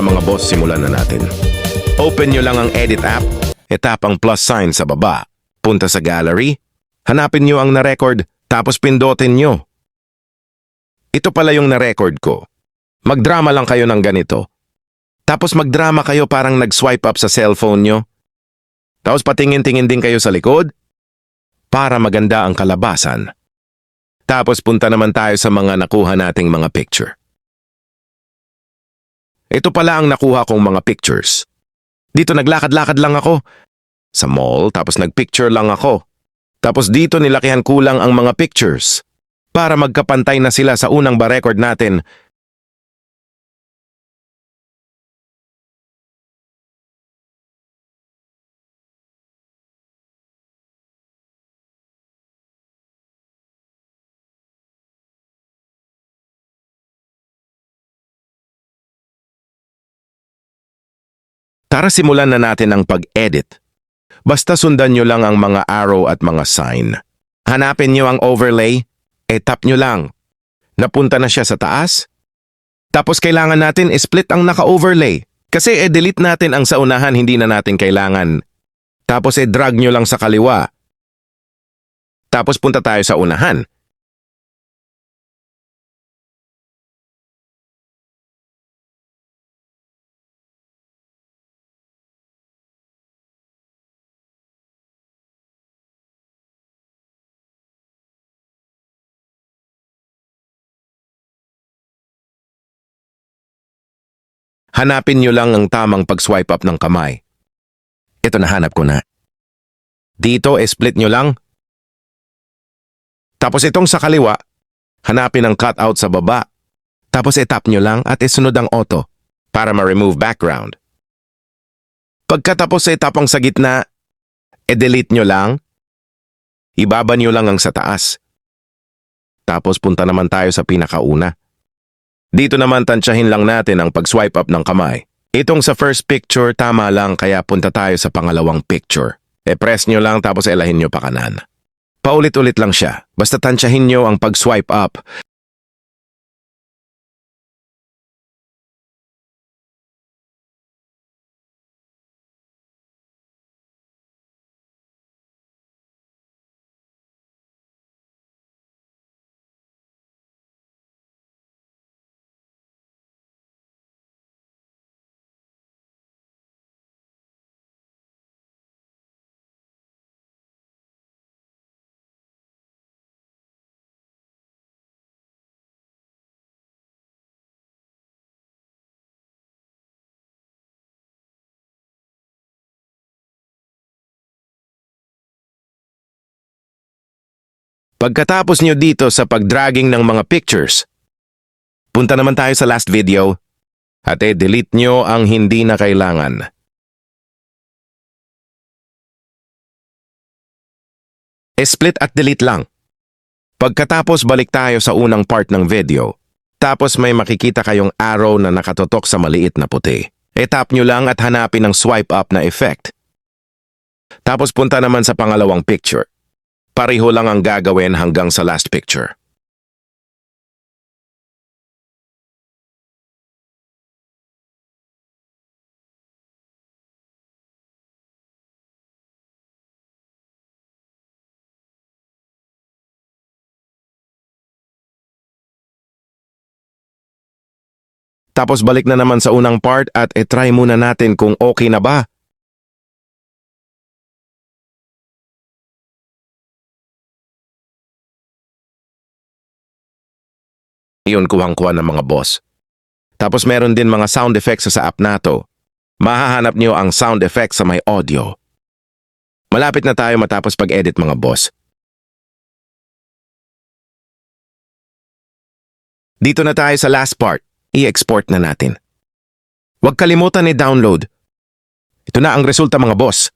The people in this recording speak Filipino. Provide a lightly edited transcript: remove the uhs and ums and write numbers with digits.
mga boss, simulan na natin. Open nyo lang ang edit app, tap ang plus sign sa baba. Punta sa gallery, hanapin nyo ang na-record, tapos pindutin nyo. Ito pala yung na-record ko. Magdrama lang kayo ng ganito. Tapos magdrama kayo parang nag-swipe up sa cellphone nyo. Tapos patingin-tingin din kayo sa likod para maganda ang kalabasan. Tapos punta naman tayo sa mga nakuha nating mga picture. Ito pala ang nakuha kong mga pictures. Dito naglakad-lakad lang ako sa mall, tapos nagpicture lang ako. Tapos dito nilakihan kulang ang mga pictures para magkapantay na sila sa unang ba-record natin. Tara simulan na natin ang pag-edit. Basta sundan nyo lang ang mga arrow at mga sign. Hanapin nyo ang overlay, tap nyo lang. Napunta na siya sa taas. Tapos kailangan natin split ang naka-overlay. Kasi delete natin ang sa unahan, hindi na natin kailangan. Tapos drag nyo lang sa kaliwa. Tapos punta tayo sa unahan. Hanapin nyo lang ang tamang pag-swipe up ng kamay. Ito, nahanap ko na. Dito, split nyo lang. Tapos itong sa kaliwa, hanapin ang cutout sa baba. Tapos tap nyo lang at isunod ang auto para ma-remove background. Pagkatapos tap ang sa gitna, delete nyo lang. Ibaba nyo lang ang sa taas. Tapos punta naman tayo sa pinakauna. Dito naman tansyahin lang natin ang pag-swipe up ng kamay. Itong sa first picture, tama lang, kaya punta tayo sa pangalawang picture. Press nyo lang tapos elahin nyo pa kanan. Paulit-ulit lang siya. Basta tansyahin nyo ang pag-swipe up. Pagkatapos nyo dito sa pag-dragging ng mga pictures, punta naman tayo sa last video at delete nyo ang hindi na kailangan. Split at delete lang. Pagkatapos balik tayo sa unang part ng video. Tapos may makikita kayong arrow na nakatutok sa maliit na puti. Tap nyo lang at hanapin ang swipe up na effect. Tapos punta naman sa pangalawang picture. Pareho lang ang gagawin hanggang sa last picture. Tapos balik na naman sa unang part at try muna natin kung okay na ba. Iyon, kuhang-kuha ng mga boss. Tapos meron din mga sound effects sa app na to. Mahahanap nyo ang sound effects sa may audio. Malapit na tayo matapos pag-edit mga boss. Dito na tayo sa last part. I-export na natin. Huwag kalimutan i-download. Ito na ang resulta mga boss.